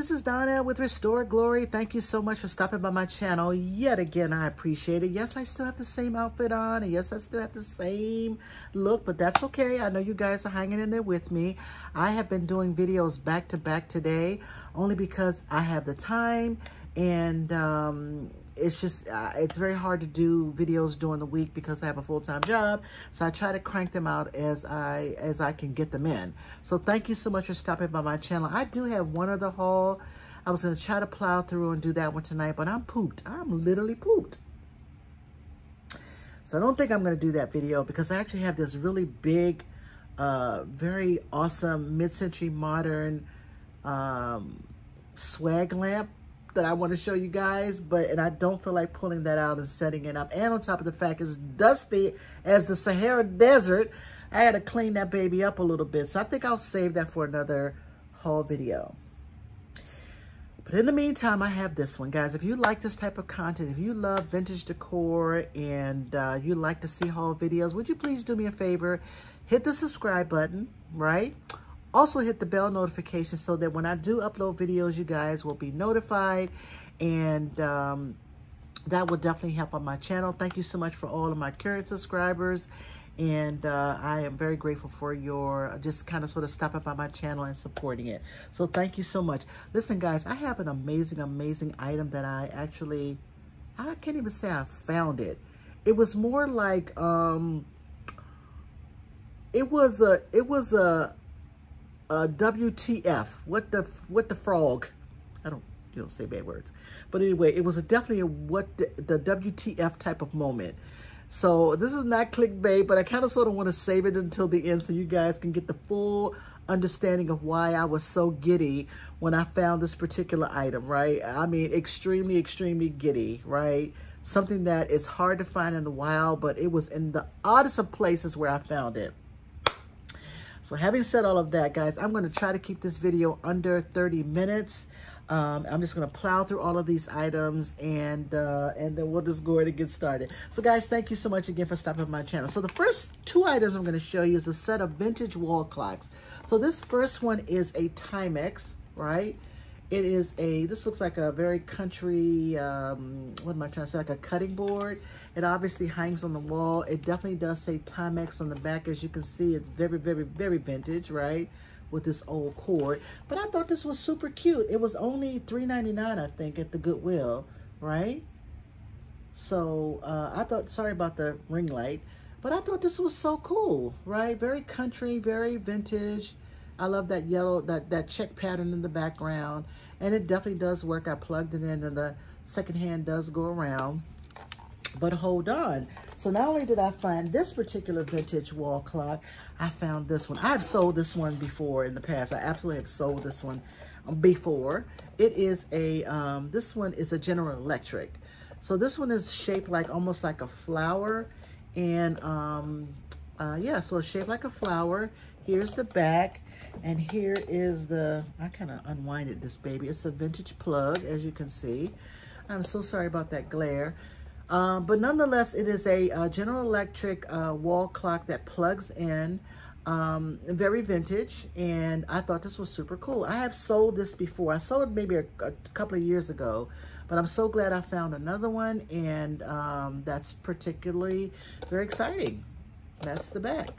this is Donna with Restore Glory. Thank you so much for stopping by my channel yet again. I appreciate it. Yes, I still have the same outfit on, and yes, I still have the same look, but that's okay. I know you guys are hanging in there with me. I have been doing videos back to back today only because I have the time, and it's just it's very hard to do videos during the week because I have a full-time job. So I try to crank them out as I can get them in. So thank you so much for stopping by my channel. I do have one other haul. I was going to try to plow through and do that one tonight, but I'm pooped. I'm literally pooped. So I don't think I'm going to do that video because I actually have this really big, very awesome mid-century modern swag lamp that I want to show you guys, and I don't feel like pulling that out and setting it up. And on top of the fact it's dusty as the Sahara Desert, I had to clean that baby up a little bit. So I think I'll save that for another haul video. But in the meantime, I have this one, guys. If you like this type of content, if you love vintage decor and you like to see haul videos, would you please do me a favor? Hit the subscribe button, right? Also hit the bell notification so that when I do upload videos, you guys will be notified, and that will definitely help on my channel. Thank you so much for all of my current subscribers, and I am very grateful for your just kind of sort of stopping by my channel and supporting it. So thank you so much. Listen, guys, I have an amazing, amazing item that I can't even say I found it. It was more like it was a WTF, what the frog, you don't say bad words, but anyway, it was definitely a the WTF type of moment. So this is not clickbait, but I kind of sort of want to save it until the end so you guys can get the full understanding of why I was so giddy when I found this particular item, right? I mean, extremely, extremely giddy, right? Something that is hard to find in the wild, but it was in the oddest of places where I found it. So having said all of that, guys, I'm going to try to keep this video under 30 minutes. I'm just going to plow through all of these items, and then we'll just go ahead and get started. So guys, thank you so much again for stopping by my channel. So the first two items I'm going to show you is a set of vintage wall clocks. So this first one is a Timex, right? It is this looks like a very country, what am I trying to say, like a cutting board. It obviously hangs on the wall. It definitely does say Timex on the back. As you can see, it's very, very, very vintage, right? With this old cord. But I thought this was super cute. It was only $3.99, I think, at the Goodwill, right? So I thought, sorry about the ring light, but I thought this was so cool, right? Very country, very vintage. I love that yellow, that check pattern in the background. And it definitely does work. I plugged it in and the second hand does go around. But hold on. So not only did I find this particular vintage wall clock, I found this one. I've sold this one before in the past. I absolutely have sold this one before. It is this one is a General Electric. So this one is shaped like almost like a flower. And yeah, so it's shaped like a flower. Here's the back. And here is I kind of unwinded this baby. It's a vintage plug, as you can see. I'm so sorry about that glare. But nonetheless, it is a General Electric wall clock that plugs in, very vintage, and I thought this was super cool. I have sold this before. I sold it maybe a couple of years ago, but I'm so glad I found another one, and that's particularly very exciting. That's the back.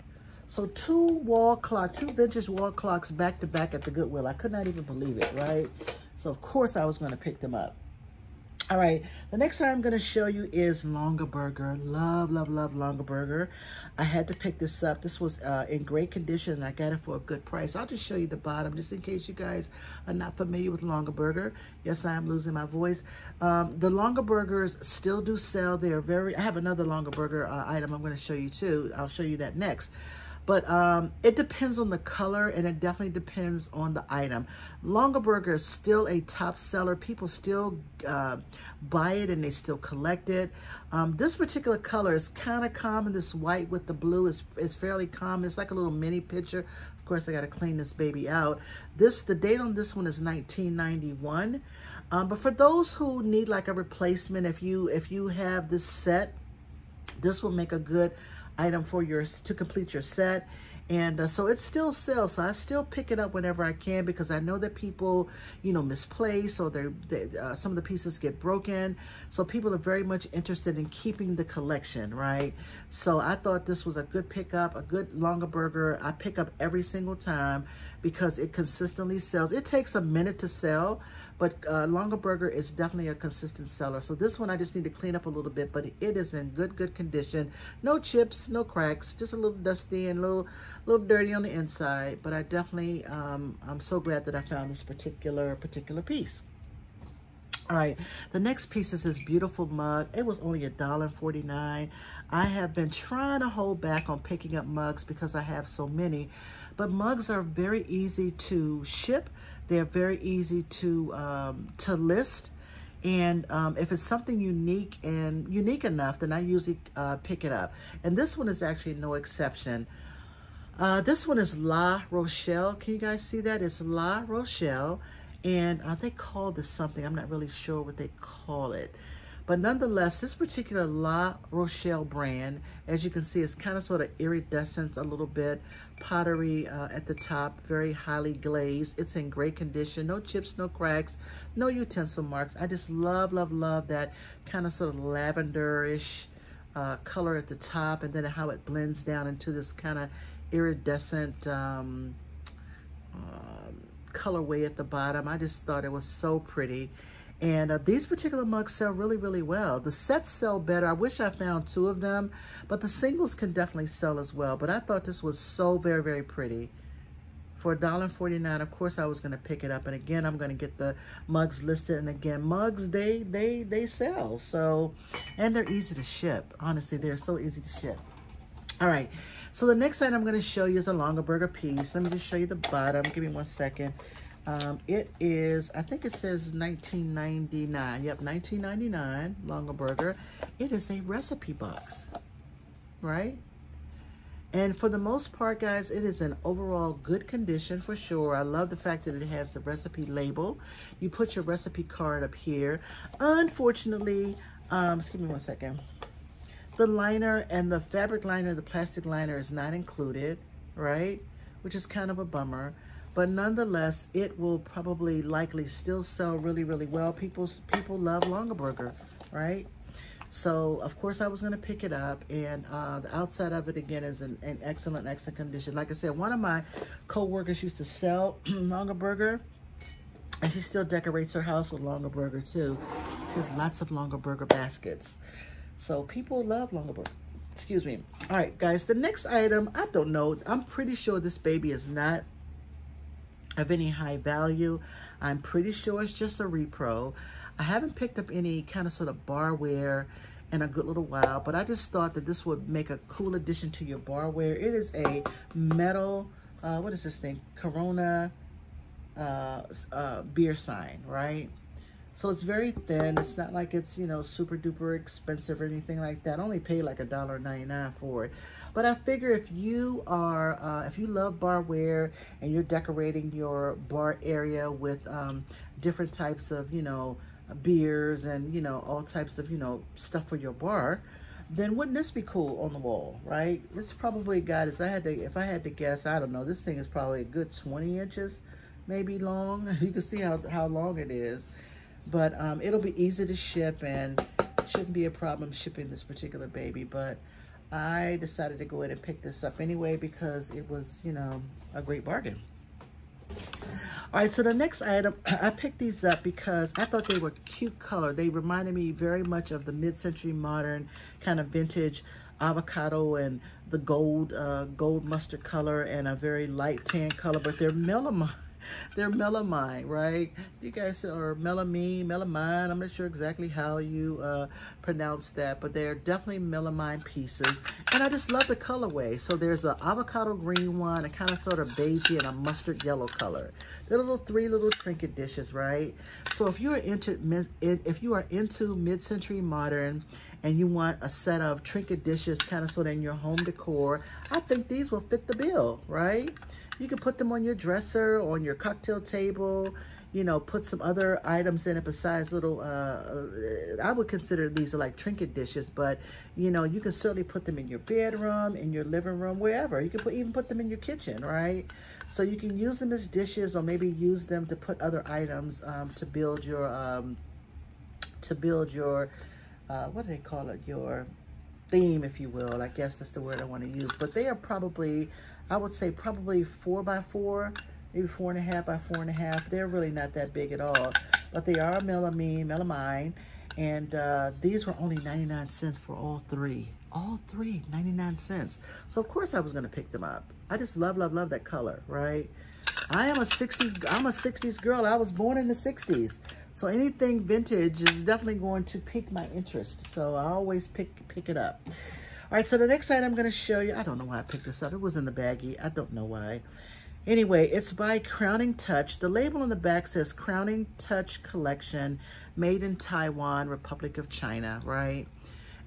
So two vintage wall clocks back to back at the Goodwill. I could not even believe it, right? So of course I was going to pick them up. All right, the next one I'm going to show you is Longaberger. Love, love, love Longaberger. I had to pick this up. This was in great condition, and I got it for a good price. I'll just show you the bottom, just in case you guys are not familiar with Longaberger. Yes, I am losing my voice. The Longabergers still do sell. They are I have another Longaberger item I'm going to show you too. I'll show you that next. But it depends on the color, and it definitely depends on the item. Longaberger is still a top seller. People still buy it, and they still collect it. This particular color is kind of common. This white with the blue is fairly common. It's like a little mini picture. Of course, I got to clean this baby out. The date on this one is 1991. But for those who need like a replacement, if you have this set, This will make a good item for to complete your set. And so it still sells. So I still pick it up whenever I can, because I know that people, you know, misplace, or some of the pieces get broken. So people are very much interested in keeping the collection, right? So I thought this was a good pickup, a good Longaberger. I pick up every single time because it consistently sells. It takes a minute to sell, but Longaberger is definitely a consistent seller. So this one I just need to clean up a little bit, but it is in good condition. No chips, no cracks, just a little dusty and a little dirty on the inside. But I definitely, I'm so glad that I found this particular piece. All right, the next piece is this beautiful mug. It was only $1.49. I have been trying to hold back on picking up mugs because I have so many, but mugs are very easy to ship. They're very easy to list. And if it's something unique enough, then I usually pick it up. And this one is actually no exception. This one is La Rochelle. Can you guys see that? It's La Rochelle. And they call this something. I'm not really sure what they call it. But nonetheless, this particular La Rochelle brand, as you can see, it's kind of sort of iridescent a little bit. Pottery at the top, very highly glazed. It's in great condition. No chips, no cracks, no utensil marks. I just love that kind of sort of lavenderish color at the top, and then how it blends down into this kind of iridescent colorway at the bottom. I just thought it was so pretty. And these particular mugs sell really well. The sets sell better. I wish I found 2 of them, but the singles can definitely sell as well. But I thought this was so very pretty. For $1.49, of course I was gonna pick it up. And again, I'm gonna get the mugs listed. And again, mugs, they sell. So, and they're easy to ship. Honestly, they're so easy to ship. All right, so the next item I'm gonna show you is a Longaberger piece. Let me just show you the bottom. Give me 1 second. It is, I think it says $19.99. Yep, $19.99, Longaberger. It is a recipe box, right? And for the most part, guys, it is in overall good condition for sure. I love the fact that it has the recipe label. You put your recipe card up here. Unfortunately, excuse me 1 second. The liner and the fabric liner, the plastic liner is not included, right? Which is kind of a bummer. But nonetheless, it will probably likely still sell really well. People love Longaberger, right? So of course I was gonna pick it up, and the outside of it again is in excellent condition. Like I said, one of my co-workers used to sell Longaberger, and she still decorates her house with Longaberger too. She has lots of Longaberger baskets. So people love Longaberger. Excuse me. All right, guys, the next item, I don't know. I'm pretty sure this baby is not of any high value. I'm pretty sure it's just a repro. I haven't picked up any kind of sort of barware in a good little while, but I just thought that this would make a cool addition to your barware. It is a metal, what is this thing? Corona beer sign, right? So it's very thin. It's not like it's, you know, super duper expensive or anything like that. I only paid like $1.99 for it. But I figure if you are, if you love barware and you're decorating your bar area with different types of, you know, beers and, you know, all types of, you know, stuff for your bar, then wouldn't this be cool on the wall, right? It's probably got, if I had to guess, I don't know, this thing is probably a good 20 inches, maybe long. You can see how long it is. But it'll be easy to ship, and it shouldn't be a problem shipping this particular baby. But I decided to go ahead and pick this up anyway because it was, you know, a great bargain. All right, so the next item, I picked these up because I thought they were cute color. They reminded me very much of the mid-century modern kind of vintage avocado and the gold mustard color and a very light tan color, but they're melamine. They're melamine, right? You guys are melamine. I'm not sure exactly how you pronounce that, but they're definitely melamine pieces. And I just love the colorway. So there's an avocado green one, a kind of sort of beigey, and a mustard yellow color. They're three little trinket dishes, right? So if you are into mid-century modern and you want a set of trinket dishes kind of sort of in your home decor, I think these will fit the bill, right? You can put them on your dresser or on your cocktail table. you know, put some other items in it besides little, I would consider these are like trinket dishes, but, you know, you can certainly put them in your bedroom, in your living room, wherever. You can even put them in your kitchen, right? So you can use them as dishes, or maybe use them to put other items to build your, what do they call it? Your theme, if you will. I guess that's the word I want to use. But they are probably, I would say probably 4 by 4, maybe 4.5 by 4.5. They're really not that big at all, but they are melamine, and these were only 99 cents for all three. All three, 99 cents. So of course I was gonna pick them up. I just love, love, love that color, right? I'm a 60s girl. I was born in the 60s. So anything vintage is definitely going to pique my interest. So I always pick it up. All right, so the next item I'm gonna show you, I don't know why I picked this up. It was in the baggie, I don't know why. Anyway, it's by Crowning Touch. The label on the back says Crowning Touch Collection, made in Taiwan, Republic of China, right?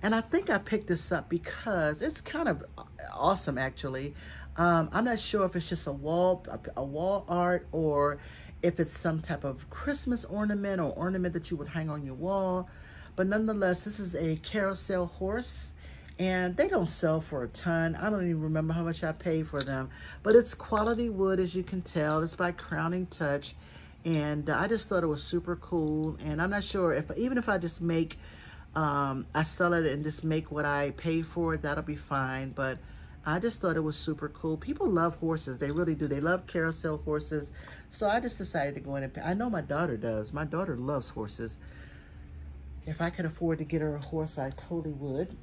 And I think I picked this up because it's kind of awesome, actually. I'm not sure if it's just a wall art, or if it's some type of Christmas ornament or ornament that you would hang on your wall. But nonetheless, this is a carousel horse. And they don't sell for a ton. I don't even remember how much I paid for them. But it's quality wood, as you can tell. It's by Crowning Touch. And I just thought it was super cool. And I'm not sure if, even if I just make, I sell it and just make what I pay for it, that'll be fine. But I just thought it was super cool. People love horses. They really do. They love carousel horses. So I just decided to go in and pay. I know my daughter does. My daughter loves horses. If I could afford to get her a horse, I totally would.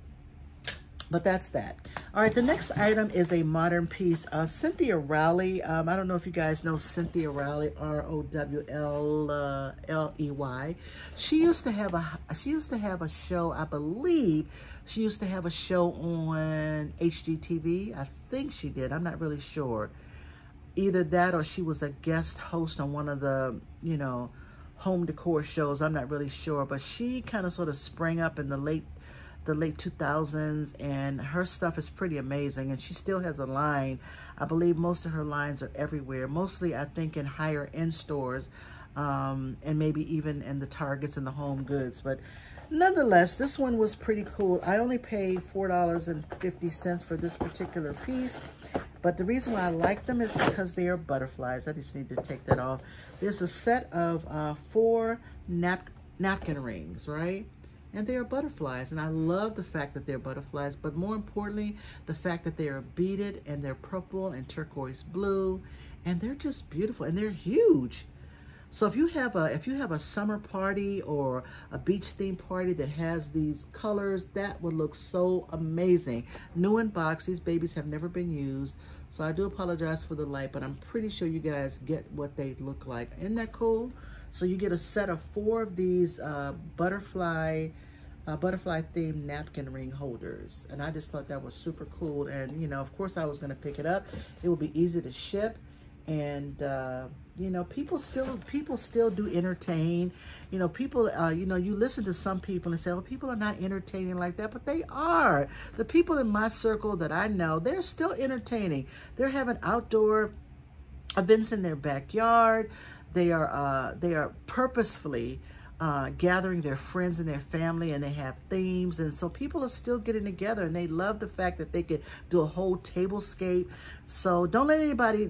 But that's that. All right, the next item is a modern piece. Cynthia Rowley. I don't know if you guys know Cynthia Rowley, R-O-W-L-L-E-Y. She used to have a show, I believe. She used to have a show on HGTV. I think she did. I'm not really sure. Either that, or she was a guest host on one of the, you know, home decor shows. I'm not really sure. But she kind of sort of sprang up in the late 2000s, and her stuff is pretty amazing. And she still has a line. I believe most of her lines are everywhere, mostly I think in higher end stores, and maybe even in the Targets and the Home Goods. But nonetheless, this one was pretty cool. I only paid $4.50 for this particular piece, but the reason why I like them is because they are butterflies. I just need to take that off. There's a set of 4 napkin rings, right? And they are butterflies, and I love the fact that they're butterflies, but more importantly, the fact that they are beaded, and they're purple and turquoise blue, and they're just beautiful, and they're huge. So if you have a summer party or a beach theme party that has these colors, that would look so amazing. New in box, these babies have never been used, so I do apologize for the light, but I'm pretty sure you guys get what they look like. Isn't that cool? So you get a set of 4 of these butterfly themed napkin ring holders, and I just thought that was super cool. And you know, of course, I was going to pick it up. It will be easy to ship, and you know, people still do entertain. You know, people, you know, you listen to some people and say, oh, people are not entertaining like that, but they are. The people in my circle that I know, they're still entertaining. They're having outdoor events in their backyard. They are purposefully gathering their friends and their family, and they have themes, and so people are still getting together, and they love the fact that they could do a whole tablescape. So don't let anybody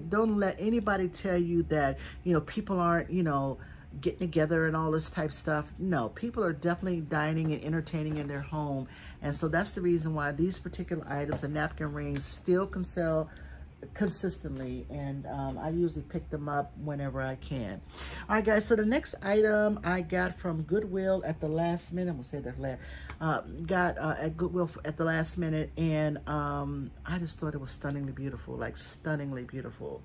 tell you that, you know, people aren't, you know, getting together and all this type of stuff. No, people are definitely dining and entertaining in their home, and so that's the reason why these particular items, the napkin rings, still can sell consistently, and I usually pick them up whenever I can. All right, guys, so the next item I got from Goodwill at the last minute. I'm gonna say that last. Got at Goodwill at the last minute, and I just thought it was stunningly beautiful, like stunningly beautiful.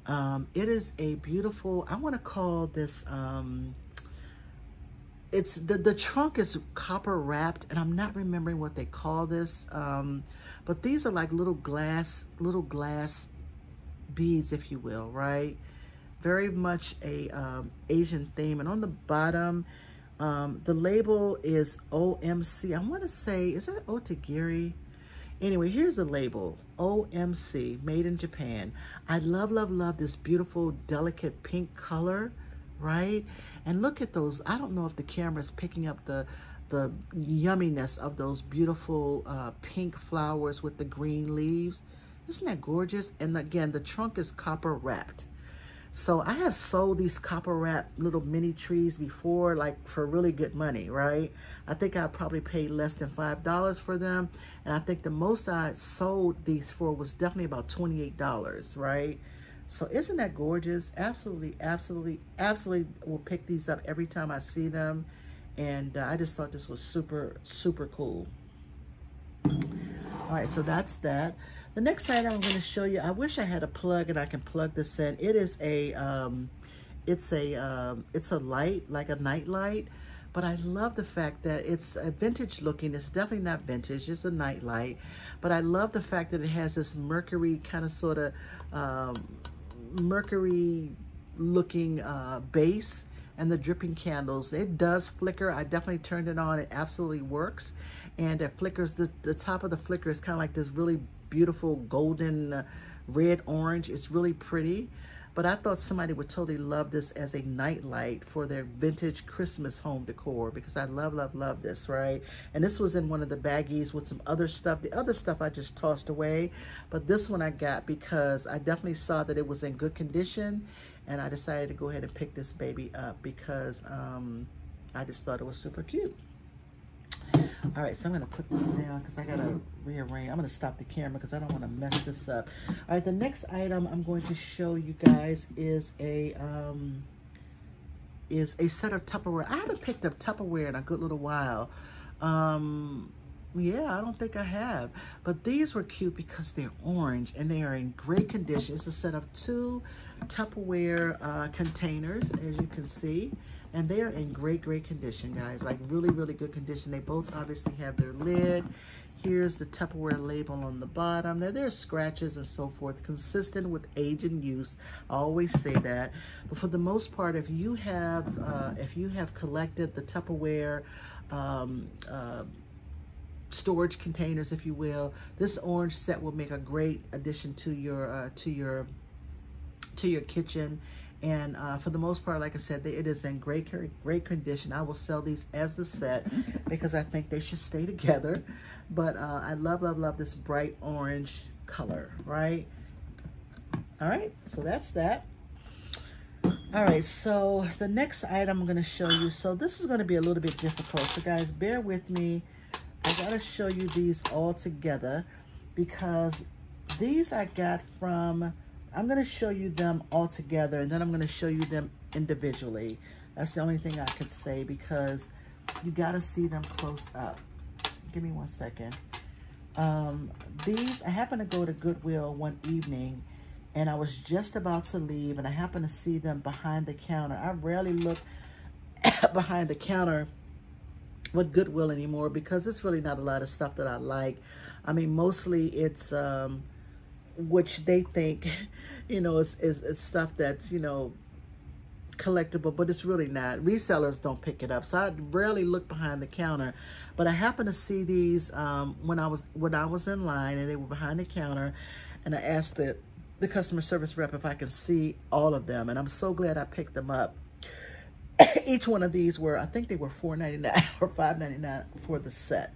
It is a beautiful, I want to call this, it's the trunk is copper wrapped, and I'm not remembering what they call this, but these are like little glass beads, if you will, right? Very much a Asian theme. And on the bottom, the label is OMC. I want to say, is that Otagiri? Anyway, here's the label, OMC, made in Japan. I love, love, love this beautiful, delicate pink color, right? And look at those. I don't know if the camera is picking up the yumminess of those beautiful pink flowers with the green leaves. Isn't that gorgeous? And again, the trunk is copper wrapped. So I have sold these copper wrap little mini trees before, like for really good money, right? I think I probably paid less than $5 for them. And I think the most I sold these for was definitely about $28, right? So isn't that gorgeous? Absolutely, absolutely, absolutely will pick these up every time I see them. And I just thought this was super, super cool. All right, so that's that. The next item I'm going to show you, I wish I had a plug and I can plug this in. It is a, it's a light, like a night light, but I love the fact that it's a vintage looking. It's definitely not vintage, it's a night light, but I love the fact that it has this mercury kind of sort of mercury looking base and the dripping candles. It does flicker. I definitely turned it on. It absolutely works. And it flickers, the top of the flicker is kind of like this really beautiful golden red orange. It's really pretty. But I thought somebody would totally love this as a night light for their vintage Christmas home decor, because I love, love, love this, right? And this was in one of the baggies with some other stuff. The other stuff I just tossed away, but this one I got because I definitely saw that it was in good condition, and I decided to go ahead and pick this baby up because I just thought it was super cute. All right, so I'm gonna put this down because I gotta rearrange. I'm gonna stop the camera because I don't want to mess this up. All right, the next item I'm going to show you guys is a set of Tupperware. I haven't picked up Tupperware in a good little while. Yeah, I don't think I have. But these were cute because they're orange and they are in great condition. It's a set of 2 Tupperware containers, as you can see. And they are in great, great condition, guys. Like really, really good condition. They both obviously have their lid. Here's the Tupperware label on the bottom. Now there's scratches and so forth, consistent with age and use. I always say that. But for the most part, if you have collected the Tupperware storage containers, if you will, this orange set will make a great addition to your kitchen. And for the most part, like I said, it is in great condition. I will sell these as the set because I think they should stay together. But I love, love, love this bright orange color, right? All right, so that's that. All right, so the next item I'm going to show you. So this is going to be a little bit difficult. So guys, bear with me. I got to show you these all together because these I got from... I'm going to show you them all together, and then I'm going to show you them individually. That's the only thing I could say because you got to see them close up. Give me one second. These, I happened to go to Goodwill one evening, and I was just about to leave, and I happened to see them behind the counter. I rarely look behind the counter with Goodwill anymore because it's really not a lot of stuff that I like. I mean, mostly it's... which they think, you know, is stuff that's, you know, collectible, but it's really not. Resellers don't pick it up, so I rarely look behind the counter. But I happened to see these when I was in line, and they were behind the counter, and I asked the customer service rep if I could see all of them, and I'm so glad I picked them up. Each one of these were, I think they were $4.99 or $5.99 for the set.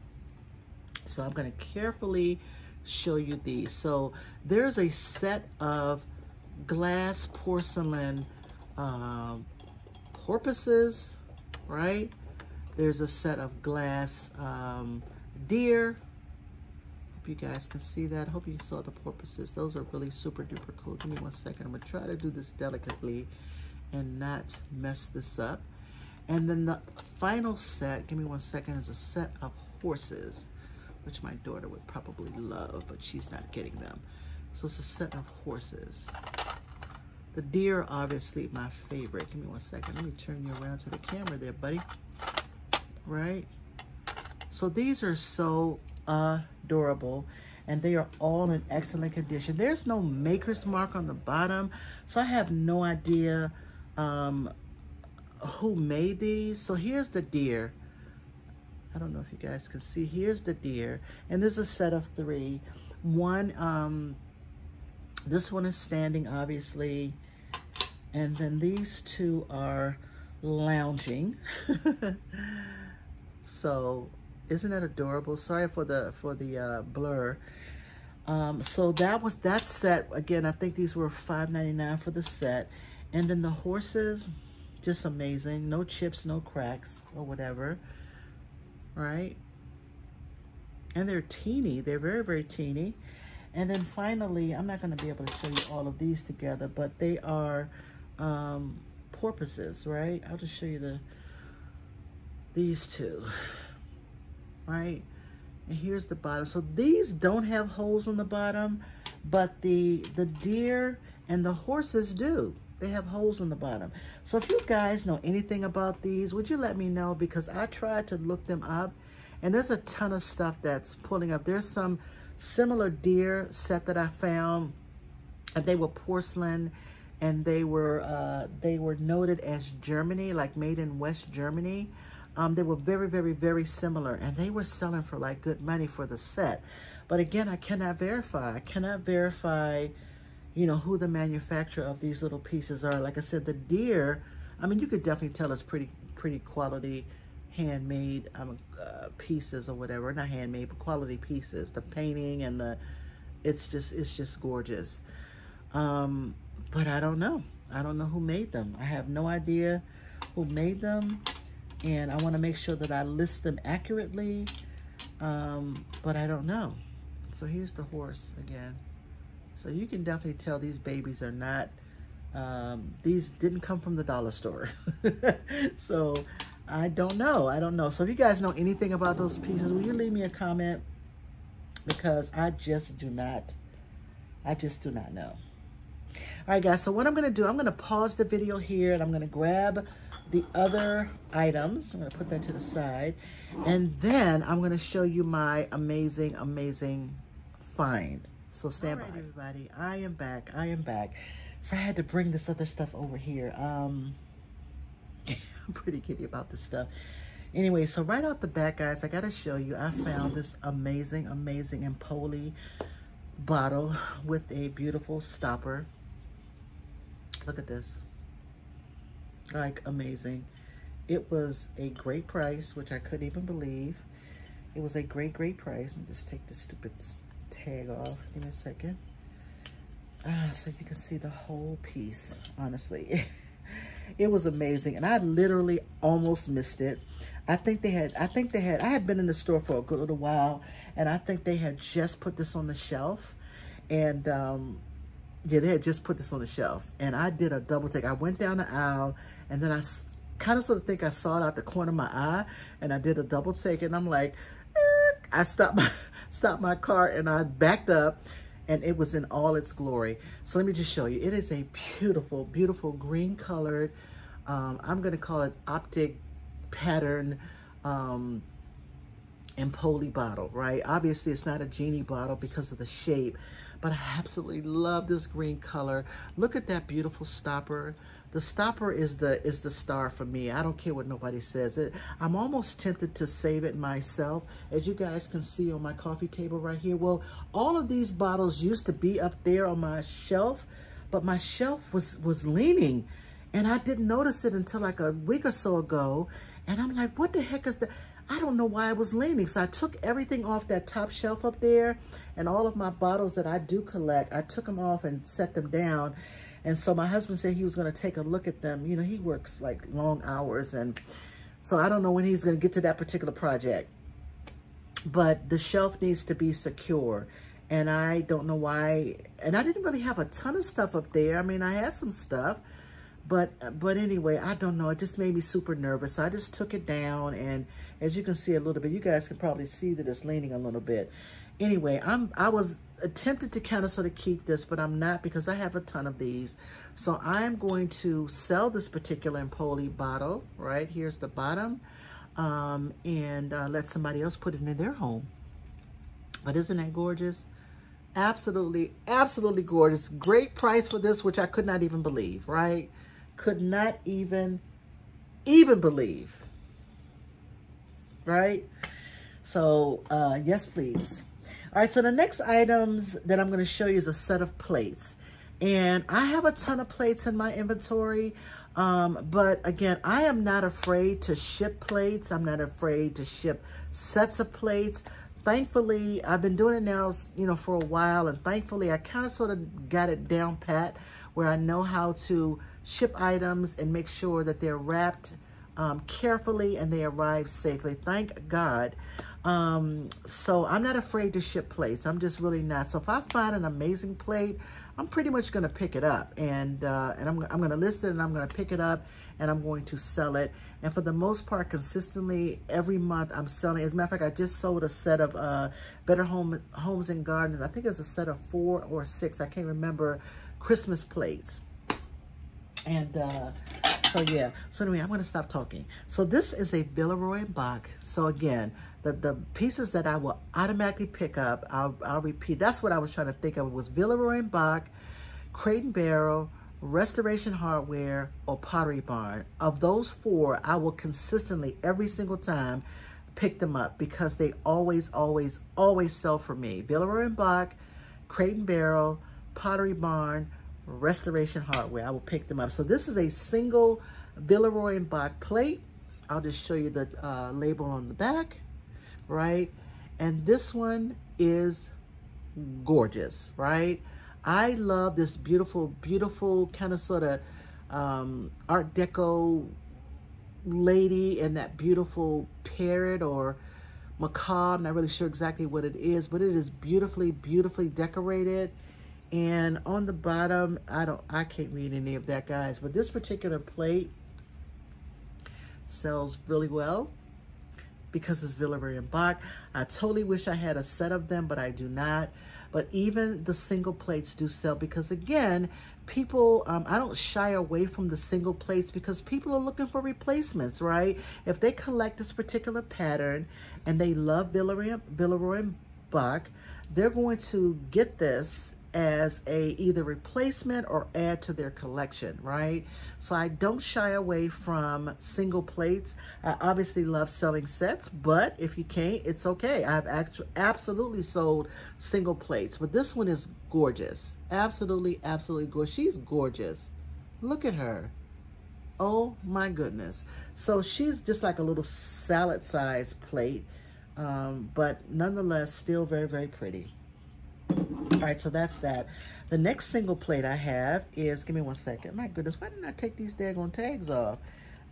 So I'm going to carefully show you these. So there's a set of glass porcelain porpoises, right? There's a set of glass deer. Hope you guys can see that. Hope you saw the porpoises. Those are really super duper cool. Give me one second. I'm gonna try to do this delicately and not mess this up. And then the final set, give me one second, is a set of horses, which my daughter would probably love, but she's not getting them. So it's a set of horses. The deer, obviously, my favorite. Give me one second. Let me turn you around to the camera there, buddy. Right? So these are so adorable, and they are all in excellent condition. There's no maker's mark on the bottom, so I have no idea who made these. So here's the deer. I don't know if you guys can see. Here's the deer, and there's a set of 3. One, this one is standing, obviously, And then these two are lounging. So isn't that adorable? Sorry for the blur. So that was that set. Again, I think these were $5.99 for the set. And then the horses, just amazing. No chips, no cracks or whatever, right? And they're teeny. They're very, very teeny. And then finally, I'm not going to be able to show you all of these together, but they are porpoises, right? I'll just show you these two, right? And here's the bottom. So these don't have holes on the bottom, but the deer and the horses do. They have holes on the bottom. So if you guys know anything about these, would you let me know? Because I tried to look them up, and there's a ton of stuff that's pulling up. There's some similar deer set that I found, and they were porcelain, and they were noted as Germany, like made in West Germany. They were very, very, very similar, and they were selling for like good money for the set. But again, I cannot verify. I cannot verify, you know, who the manufacturer of these little pieces are. Like I said, the deer, I mean, you could definitely tell it's pretty quality handmade pieces or whatever. Not handmade, but quality pieces. The painting and it's just gorgeous. But I don't know. I don't know who made them. I have no idea who made them. And I want to make sure that I list them accurately, but I don't know. So here's the horse again. So you can definitely tell these babies are not, these didn't come from the dollar store. So I don't know. I don't know. So if you guys know anything about those pieces, will you leave me a comment? Because I just do not know. All right, guys. So what I'm going to do, I'm going to pause the video here, and I'm going to grab the other items. I'm going to put that to the side, and then I'm going to show you my amazing, amazing find. So stand by. All right, everybody, I am back. I am back. So I had to bring this other stuff over here. I'm pretty giddy about this stuff. Anyway, so right out the back, guys, I got to show you, I found this amazing, amazing Empoli bottle with a beautiful stopper. Look at this. Like, amazing. It was a great price, which I couldn't even believe. It was a great, great price. Let me just take this stupid tag off. Give me a second. So you can see the whole piece, honestly. It was amazing, and I literally almost missed it. I had been in the store for a good little while, and I think they had just put this on the shelf. And yeah, they had just put this on the shelf, and I did a double take. I went down the aisle, and then I kind of sort of think I saw it out the corner of my eye, and I did a double take, and I'm like, I stopped my car, and I backed up, and it was in all its glory. So let me just show you. It is a beautiful, beautiful green colored, I'm gonna call it optic pattern Empoli bottle, right? Obviously, it's not a genie bottle because of the shape, but I absolutely love this green color. Look at that beautiful stopper. The stopper is the star for me. I don't care what nobody says. I'm almost tempted to save it myself. As you guys can see on my coffee table right here. Well, all of these bottles used to be up there on my shelf, but my shelf was leaning, and I didn't notice it until like a week or so ago. And I'm like, what the heck is that? I don't know why I was leaning. So I took everything off that top shelf up there, and all of my bottles that I do collect, I took them off and set them down. And so my husband said he was going to take a look at them. You know, he works like long hours, and so I don't know when he's going to get to that particular project. But the shelf needs to be secure, and I don't know why. And I didn't really have a ton of stuff up there. I mean, I had some stuff, but anyway, I don't know. It just made me super nervous. So I just took it down, and as you can see a little bit, you guys can probably see that it's leaning a little bit. Anyway, I was tempted to kind of sort of keep this, but I'm not, because I have a ton of these. So I'm going to sell this particular Empoli bottle, right? Here's the bottom, and let somebody else put it in their home. But isn't that gorgeous? Absolutely, absolutely gorgeous. Great price for this, which I could not even believe, right? Could not even believe, right? So, yes, please. All right, so the next items that I'm going to show you is a set of plates. And I have a ton of plates in my inventory. But again, I am not afraid to ship plates. I'm not afraid to ship sets of plates. Thankfully, I've been doing it now, you know, for a while. And thankfully, I kind of sort of got it down pat where I know how to ship items and make sure that they're wrapped carefully and they arrive safely. Thank God. So I'm not afraid to ship plates. I'm just really not. So if I find an amazing plate, I'm pretty much going to pick it up, and I'm going to list it, and I'm going to pick it up, and I'm going to sell it. And for the most part, consistently every month I'm selling. As a matter of fact, I just sold a set of Better Homes and Gardens. I think it's a set of 4 or 6. I can't remember. Christmas plates. And so yeah. So anyway, I'm going to stop talking. So this is a Villeroy Bach. So again, the pieces that I will automatically pick up, I'll repeat. That's what I was trying to think of. It was Villeroy Bach, Crate and Barrel, Restoration Hardware, or Pottery Barn. Of those 4, I will consistently, every single time, pick them up because they always, always, always sell for me. Villeroy Bach, Crate and Barrel, Pottery Barn, Restoration Hardware. I will pick them up. So this is a single Villeroy Bach plate. I'll just show you the label on the back, right? And this one is gorgeous, right? I love this beautiful, beautiful kind of sort of Art Deco lady and that beautiful parrot or macaw. I'm not really sure exactly what it is, but it is beautifully, beautifully decorated. And on the bottom, I can't read any of that, guys, but this particular plate sells really well because it's Villeroy Bach. I totally wish I had a set of them, but I do not. But even the single plates do sell because, again, people, I don't shy away from the single plates because people are looking for replacements, right? If they collect this particular pattern and they love Villeroy Bach, they're going to get this as a either replacement or add to their collection, right? So I don't shy away from single plates. I obviously love selling sets, but if you can't, it's okay. I've absolutely sold single plates, but this one is gorgeous. Absolutely, absolutely gorgeous. She's gorgeous. Look at her. Oh my goodness. So she's just like a little salad-sized plate, but nonetheless, still very, very pretty. All right, so that's that. The next single plate I have is, give me one second. My goodness, why didn't I take these daggone tags off?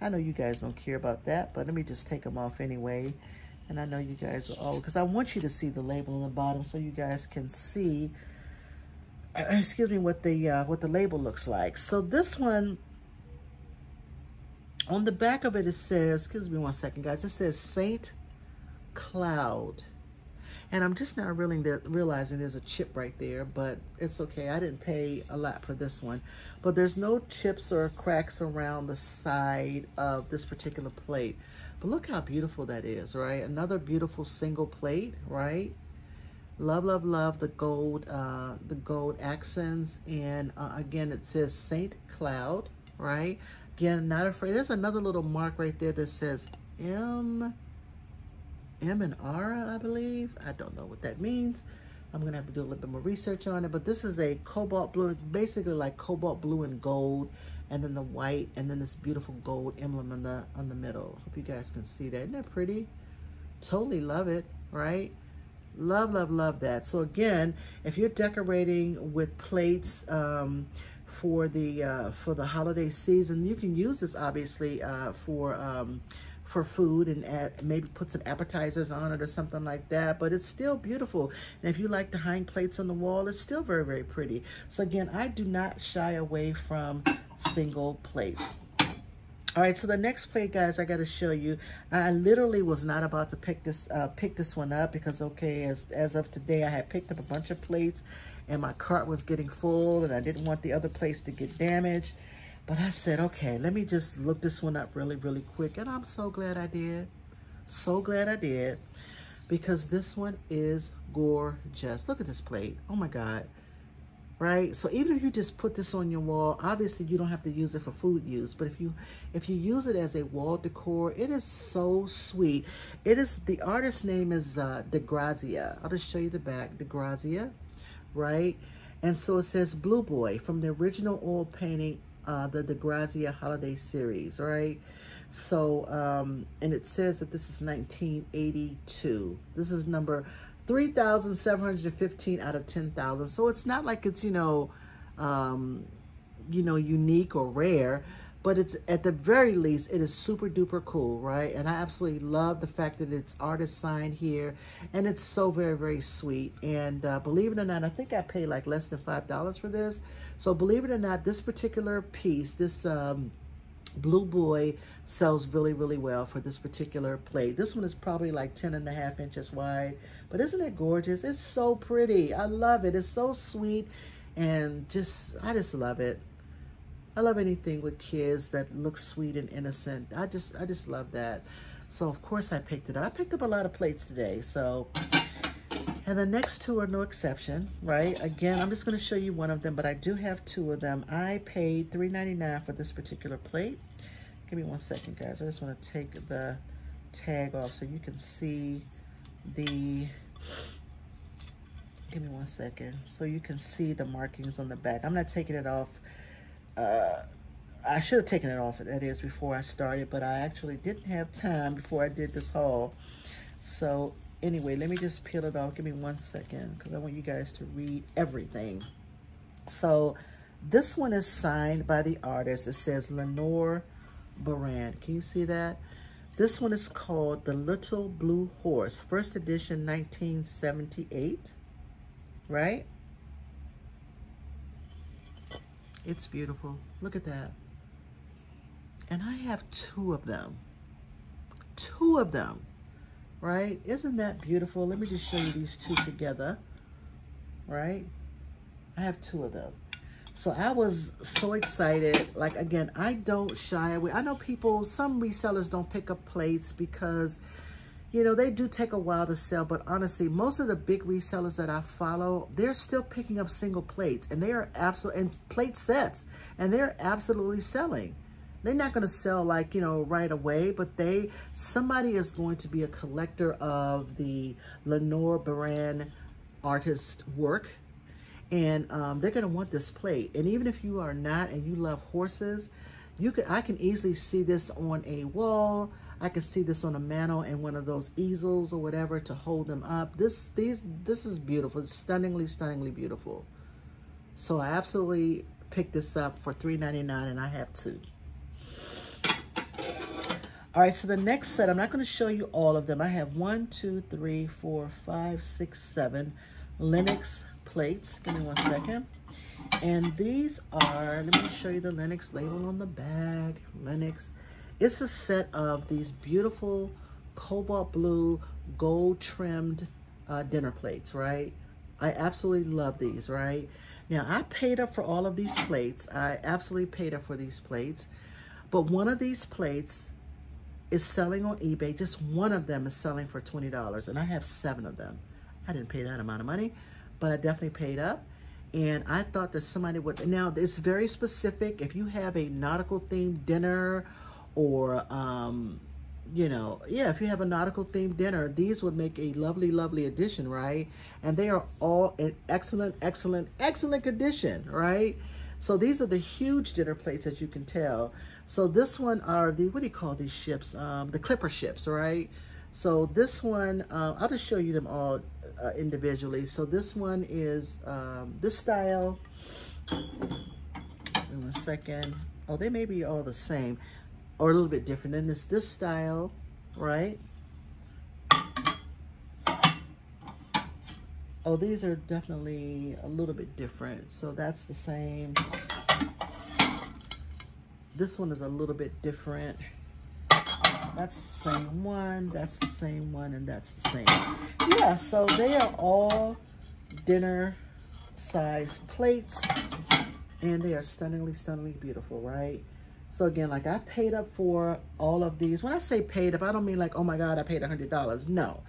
I know you guys don't care about that, but let me just take them off anyway. And I know you guys are all, because I want you to see the label on the bottom so you guys can see, excuse me, what the label looks like. So this one, on the back of it, it says, excuse me one second, guys, it says Saint Cloud. And I'm just now realizing there's a chip right there, but it's okay. I didn't pay a lot for this one. But there's no chips or cracks around the side of this particular plate. But look how beautiful that is, right? Another beautiful single plate, right? Love, love, love the gold accents. And again, it says Saint Cloud, right? Again, not afraid. There's another little mark right there that says M and R, I believe. I don't know what that means. I'm gonna have to do a little bit more research on it, but this is a cobalt blue. It's basically like cobalt blue and gold, and then the white, and then this beautiful gold emblem on the middle. Hope you guys can see that. Isn't that pretty? Totally love it, right? Love, love, love that. So again, if you're decorating with plates for the holiday season, you can use this obviously for food and maybe put some appetizers on it or something like that, but it's still beautiful. And if you like to hang plates on the wall, it's still very, very pretty. So again, I do not shy away from single plates. All right, so the next plate, guys, I got to show you. I literally was not about to pick this one up because, okay, as of today, I had picked up a bunch of plates and my cart was getting full and I didn't want the other plates to get damaged. But I said, okay, let me just look this one up really, really quick. And I'm so glad I did. So glad I did. Because this one is gorgeous. Look at this plate. Oh my God. Right? So even if you just put this on your wall, obviously you don't have to use it for food use. But if you use it as a wall decor, it is so sweet. It is, the artist's name is DeGrazia. I'll just show you the back. DeGrazia, right? And so it says Blue Boy from the original oil painting, the DeGrazia Holiday Series, right? So, and it says that this is 1982. This is number 3,715 out of 10,000. So it's not like it's, unique or rare, but it's, at the very least, it is super duper cool, right? And I absolutely love the fact that it's artist signed here, and it's so very, very sweet. And believe it or not, I think I paid like less than $5 for this. So believe it or not, this particular piece, this Blue Boy, sells really, really well for this particular plate. This one is probably like 10.5 inches wide, but isn't it gorgeous? It's so pretty. I love it. It's so sweet, and I just love it. I love anything with kids that look sweet and innocent. I just love that. So of course I picked it up. I picked up a lot of plates today. So, and the next two are no exception, right? Again, I'm just going to show you one of them, but I do have two of them. I paid $3.99 for this particular plate. Give me 1 second, guys. I just want to take the tag off so you can see the, give me 1 second, so you can see the markings on the back. I'm not taking it off. I should have taken it off, that is, before I started, but I actually didn't have time before I did this haul. So anyway, let me just peel it off. Give me 1 second, because I want you guys to read everything. So this one is signed by the artist. It says Lenore Baran. Can you see that? This one is called The Little Blue Horse, first edition, 1978, right? It's beautiful. Look at that. And I have two of them. Two of them, right? Isn't that beautiful? Let me just show you these two together, right? I have two of them. So I was so excited. Like, again, I don't shy away. I know people, some resellers don't pick up plates because, they do take a while to sell, but honestly, most of the big resellers that I follow, they're still picking up single plates, and they are absolutely, and plate sets, and they're absolutely selling. They're not going to sell like, right away, but somebody is going to be a collector of the Lenore Baran artist work, and they're going to want this plate. And even if you are not, and you love horses, I can easily see this on a wall. I can see this on a mantle and one of those easels or whatever to hold them up. This is beautiful. It's stunningly, stunningly beautiful. So I absolutely picked this up for $3.99, and I have two. All right, so the next set, I'm not going to show you all of them. I have 1, 2, 3, 4, 5, 6, 7 Lenox plates. Give me 1 second. And these are, let me show you the Lenox label on the bag. Lenox. It's a set of these beautiful cobalt blue, gold trimmed dinner plates, right? I absolutely love these, right? Now, I paid up for all of these plates. I absolutely paid up for these plates. But one of these plates is selling on eBay. Just one of them is selling for $20, and I have 7 of them. I didn't pay that amount of money, but I definitely paid up. And I thought that somebody would, now it's very specific. If you have a nautical themed dinner, or, if you have a nautical themed dinner, these would make a lovely, lovely addition, right? And they are all in excellent, excellent, excellent condition, right? So these are the huge dinner plates, as you can tell. So this one are the, what do you call these ships? The clipper ships, right? So this one, I'll just show you them all individually. So this one is this style. In 1 second. Oh, they may be all the same, or a little bit different. Then it's this style, right? Oh, these are definitely a little bit different. So that's the same. This one is a little bit different. That's the same one, that's the same one, and that's the same. Yeah, so they are all dinner size plates, and they are stunningly, stunningly beautiful, right? So again, like, I paid up for all of these. When I say paid up, I don't mean like, oh my God, I paid $100. No.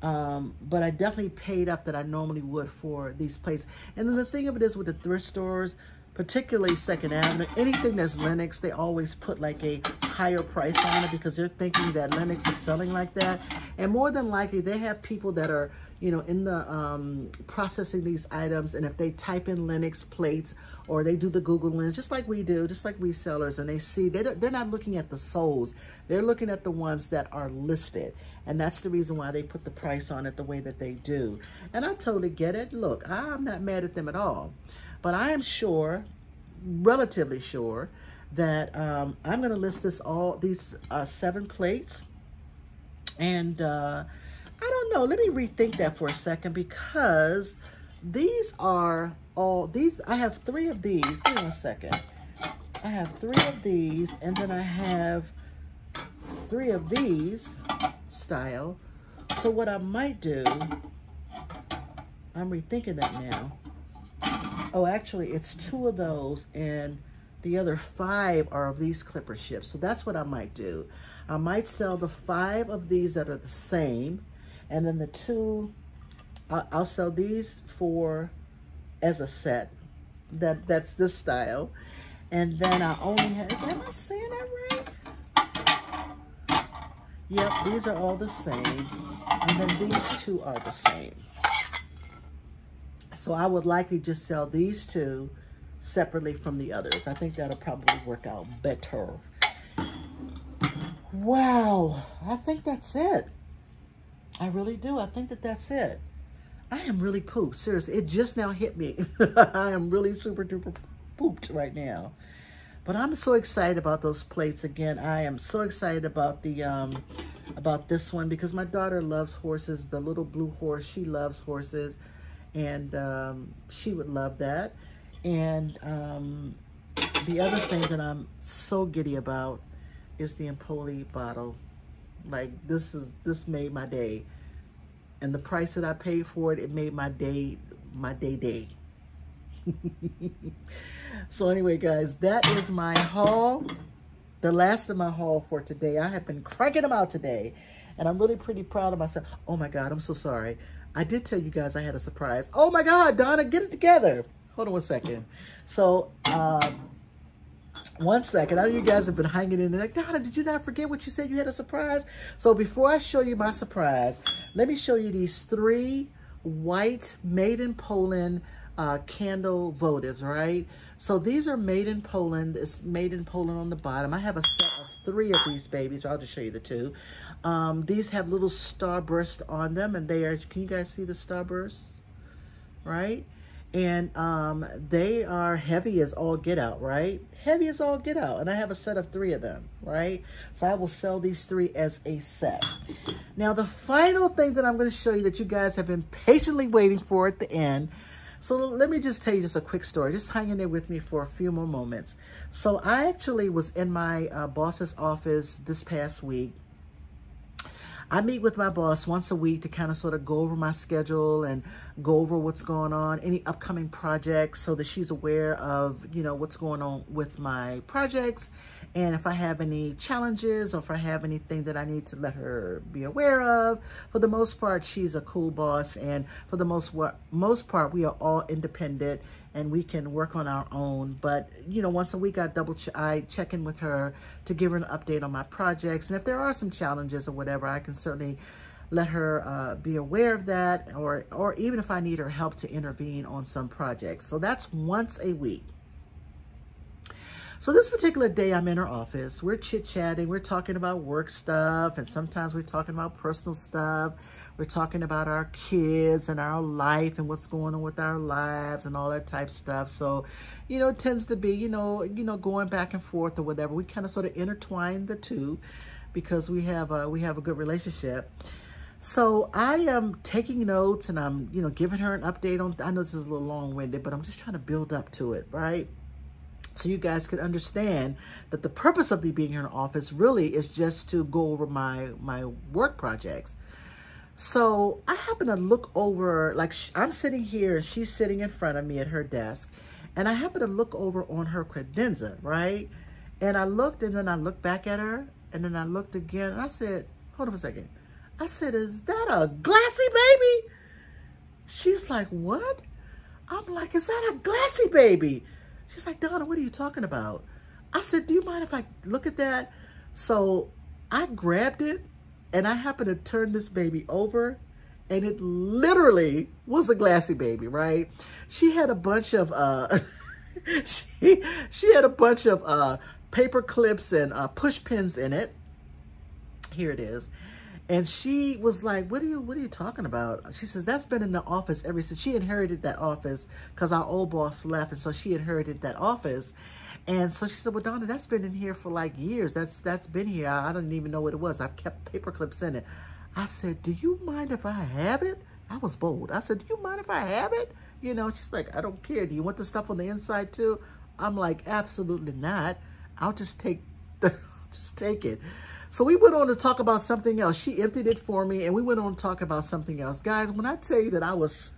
But I definitely paid up that I normally would for these plates. And then the thing of it is with the thrift stores, particularly Second Avenue, anything that's Lenox, they always put like a higher price on it because they're thinking that Lenox is selling like that. And more than likely, they have people that are, you know, in the processing these items, and if they type in Linux plates or they do the Google Lens, just like we do, just like resellers, and they see, they're not looking at the souls, they're looking at the ones that are listed. And that's the reason why they put the price on it the way that they do. And I totally get it. Look, I'm not mad at them at all. But I am sure, relatively sure, that I'm going to list these 7 plates. And I don't know, let me rethink that for a second, because these are I have 3 of these. Give me a second. I have 3 of these, and then I have 3 of these style. So what I might do, I'm rethinking that now. Oh, actually, it's 2 of those, and the other 5 are of these clipper ships. So that's what I might do. I might sell the 5 of these that are the same, and then the 2, I'll sell these 4 as a set. That's this style. And then I only have, am I saying that right? Yep, these are all the same. And then these 2 are the same. So I would likely just sell these 2 separately from the others. I think that'll probably work out better. Wow, I think that's it. I really do. I think that's it. I am really pooped. Seriously, it just now hit me. I am really super duper pooped right now. But I'm so excited about those plates again. I am so excited about the about this one, because my daughter loves horses. The little blue horse, she loves horses, and she would love that. And the other thing that I'm so giddy about is the Empoli bottle. Like, this made my day. And the price that I paid for it, it made my day. So anyway, guys, that is my haul. The last of my haul for today. I have been cranking them out today, and I'm really pretty proud of myself. Oh my God, I'm so sorry. I did tell you guys I had a surprise. Oh my God, Donna, get it together. Hold on one second. So, one second. I know you guys have been hanging in there like, Donna, did you not forget what you said you had a surprise? So before I show you my surprise, let me show you these 3 white made in Poland candle votives, right? So these are made in Poland. It's made in Poland on the bottom. I have a set of 3 of these babies. I'll just show you the 2. These have little starbursts on them, and they are, can you guys see the starbursts? Right? And they are heavy as all get out, right? Heavy as all get out. And I have a set of 3 of them, right? So I will sell these 3 as a set. Now, the final thing that I'm going to show you that you guys have been patiently waiting for at the end. So let me just tell you just a quick story. Just hang in there with me for a few more moments. So I actually was in my boss's office this past week. I meet with my boss once a week to kind of sort of go over my schedule and go over what's going on, any upcoming projects, so that she's aware of, you know, what's going on with my projects, and if I have any challenges or if I have anything that I need to let her be aware of. For the most part, she's a cool boss, and for the most part, we are all independent and we can work on our own. But, you know, once a week I check in with her to give her an update on my projects. And if there are some challenges or whatever, I can certainly let her be aware of that, or even if I need her help to intervene on some projects. So that's once a week. So this particular day, I'm in her office. We're chit-chatting. We're talking about work stuff, and sometimes we're talking about personal stuff. We're talking about our kids and our life and what's going on with our lives and all that type stuff. So, you know, it tends to be, you know, going back and forth or whatever. We kind of sort of intertwine the two because we have a good relationship. So I am taking notes, and I'm, you know, giving her an update on, I know this is a little long-winded, but I'm just trying to build up to it, right? So you guys can understand that the purpose of me being here in the office really is just to go over my work projects. So I happen to look over, like I'm sitting here and she's sitting in front of me at her desk, and I happen to look over on her credenza, right? And I looked, and then I looked back at her, and then I looked again, and I said, hold on a second. I said, is that a glassy baby? She's like, what? I'm like, is that a glassy baby? She's like, Donna, what are you talking about? I said, do you mind if I look at that? So I grabbed it, and I happened to turn this baby over, and it literally was a glassy baby, right? She had a bunch of, she had a bunch of paper clips and push pins in it. Here it is. And she was like, what are you talking about? She says, that's been in the office ever since. She inherited that office because our old boss left. And so she inherited that office. And so she said, well, Donna, that's been in here for like years. That's been here. I don't even know what it was. I've kept paper clips in it. I said, do you mind if I have it? I was bold. I said, do you mind if I have it? You know, she's like, I don't care. Do you want the stuff on the inside too? I'm like, absolutely not. I'll just take it. So we went on to talk about something else. She emptied it for me, and we went on to talk about something else. Guys, when I tell you that I was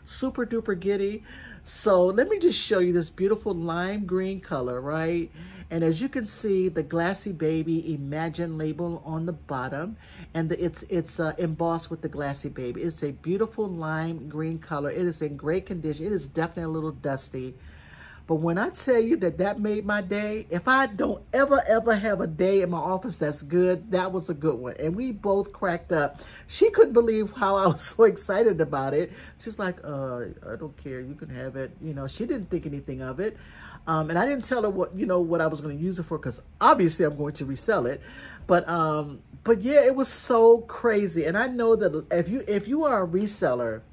super duper giddy, so let me just show you this beautiful lime green color, right? And as you can see, the Glassy Baby Imagine label on the bottom, and it's embossed with the Glassy Baby. It's a beautiful lime green color. It is in great condition. It is definitely a little dusty. But when I tell you that that made my day, if I don't ever have a day in my office that's good, that was a good one. And we both cracked up. She couldn't believe how I was so excited about it. She's like, I don't care. You can have it. You know, she didn't think anything of it. And I didn't tell her what I was going to use it for, because obviously I'm going to resell it. But yeah, it was so crazy. And I know that if you are a reseller,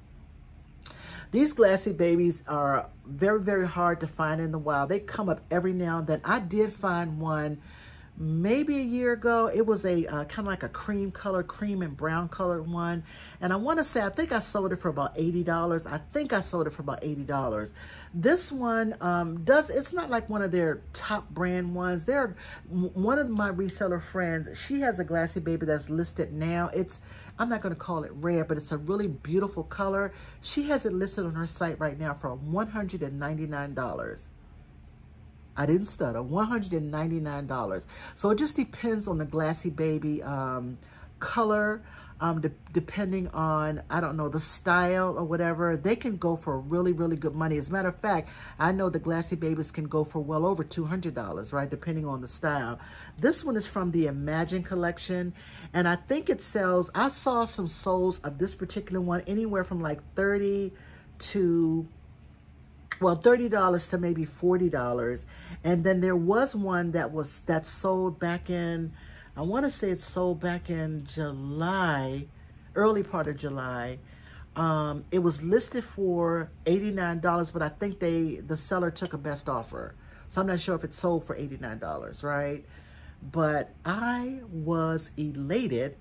these Glassy Babies are very, very hard to find in the wild. They come up every now and then. I did find one maybe a year ago. It was a kind of like a cream and brown colored one. And I want to say, I think I sold it for about $80. I think I sold it for about $80. This one it's not like one of their top brand ones. One of my reseller friends, she has a Glassy Baby that's listed now. I'm not going to call it rare, but it's a really beautiful color. She has it listed on her site right now for $199. I didn't stutter, $199. So it just depends on the Glassy Baby color, depending on, I don't know, the style or whatever. They can go for really, really good money. As a matter of fact, I know the Glassy Babies can go for well over $200, right, depending on the style. This one is from the Imagine collection, and I think it sells, I saw some solds of this particular one anywhere from like $30 to maybe $40. And then there was one that sold back in, I want to say it sold back in July, early part of July. It was listed for $89, but I think the seller took a best offer. So I'm not sure if it sold for $89, right? But I was elated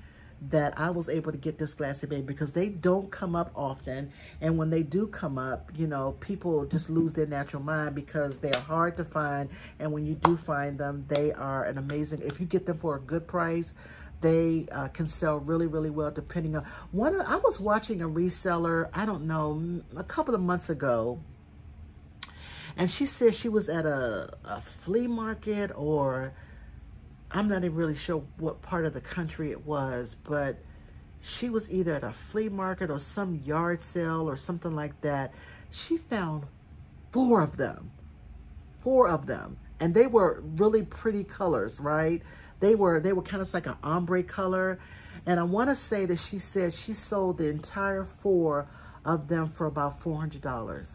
that I was able to get this Glassy Baby, because they don't come up often. And when they do come up, you know, people just lose their natural mind because they are hard to find. And when you do find them, they are an amazing, if you get them for a good price, they can sell really, really well depending on I was watching a reseller, I don't know, a couple of months ago. And she said she was at a flea market, or I'm not even really sure what part of the country it was, but she was either at a flea market or some yard sale or something like that. She found 4 of them. And they were really pretty colors, right? They were kind of like an ombre color. And I want to say that she said she sold the entire 4 of them for about $400.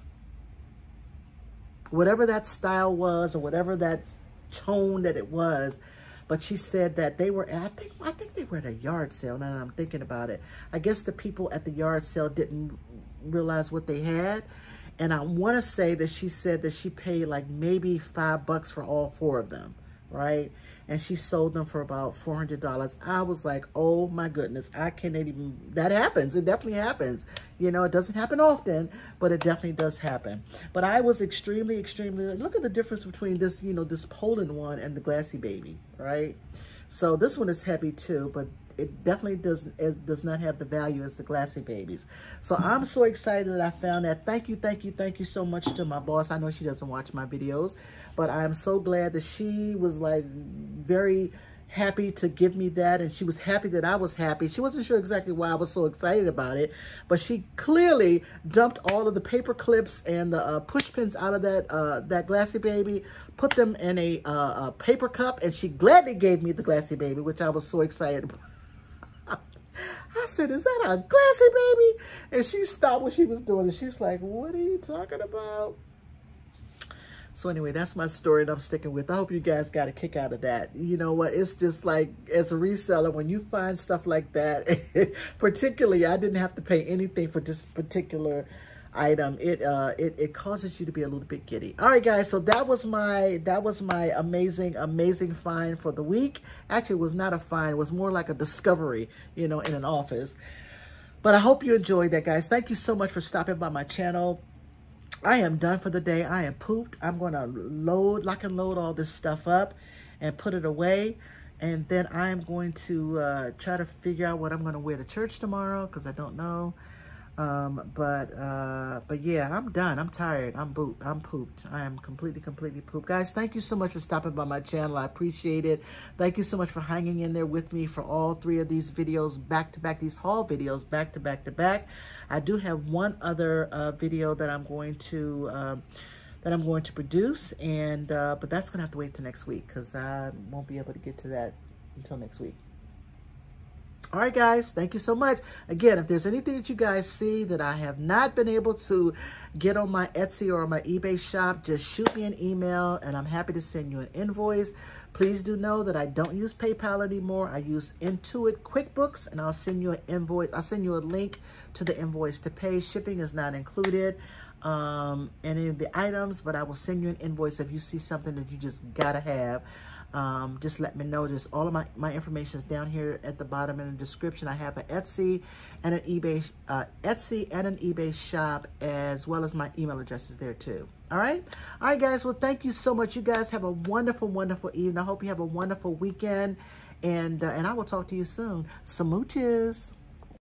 Whatever that style was, or whatever that tone that it was. But she said that they were, I think they were at a yard sale, now that I'm thinking about it. I guess the people at the yard sale didn't realize what they had. And I want to say that she said that she paid like maybe $5 for all 4 of them, right? And she sold them for about $400. I was like, oh my goodness, I can't even, that happens. It definitely happens. You know, it doesn't happen often, but it definitely does happen. But I was extremely, look at the difference between this, you know, this Poland one and the Glassy Baby, right? So this one is heavy too, but it definitely does not have the value as the Glassy Babies. So I'm so excited that I found that. Thank you so much to my boss. I know she doesn't watch my videos, but I'm so glad that she was like very happy to give me that, and she was happy that I was happy. She wasn't sure exactly why I was so excited about it, but she clearly dumped all of the paper clips and the push pins out of that Glassy Baby, put them in a paper cup, and she gladly gave me the Glassy Baby, which I was so excited about. I said, is that a glassy baby? And she stopped what she was doing. And she's like, what are you talking about? So anyway, that's my story and I'm sticking with. I hope you guys got a kick out of that. You know what? It's just like, as a reseller, when you find stuff like that, particularly, I didn't have to pay anything for this particular item. It causes you to be a little bit giddy. All right, guys. So that was my amazing find for the week. Actually, it was not a find. It was more like a discovery, you know, in an office. But I hope you enjoyed that, guys. Thank you so much for stopping by my channel. I am done for the day. I am pooped. I'm going to lock and load all this stuff up and put it away. And then I am going to try to figure out what I'm going to wear to church tomorrow because I don't know. But yeah, I'm done. I'm tired. I'm pooped. I am completely pooped. Guys, thank you so much for stopping by my channel. I appreciate it. Thank you so much for hanging in there with me for all 3 of these videos back to back, these haul videos back to back. I do have one other video that I'm going to produce, and but that's gonna have to wait till next week because I won't be able to get to that until next week. All right, guys, thank you so much. Again, if there's anything that you guys see that I have not been able to get on my Etsy or my eBay shop, just shoot me an email and I'm happy to send you an invoice. Please do know that I don't use PayPal anymore. I use Intuit QuickBooks, and I'll send you an invoice. I'll send you a link to the invoice to pay. Shipping is not included any of the items, but I will send you an invoice if you see something that you just gotta have. Just let me know. Just all of my information is down here at the bottom in the description. I have an Etsy and an eBay shop, as well as my email address is there too. All right, guys. Well, thank you so much. You guys have a wonderful evening. I hope you have a wonderful weekend, and I will talk to you soon. Smooches.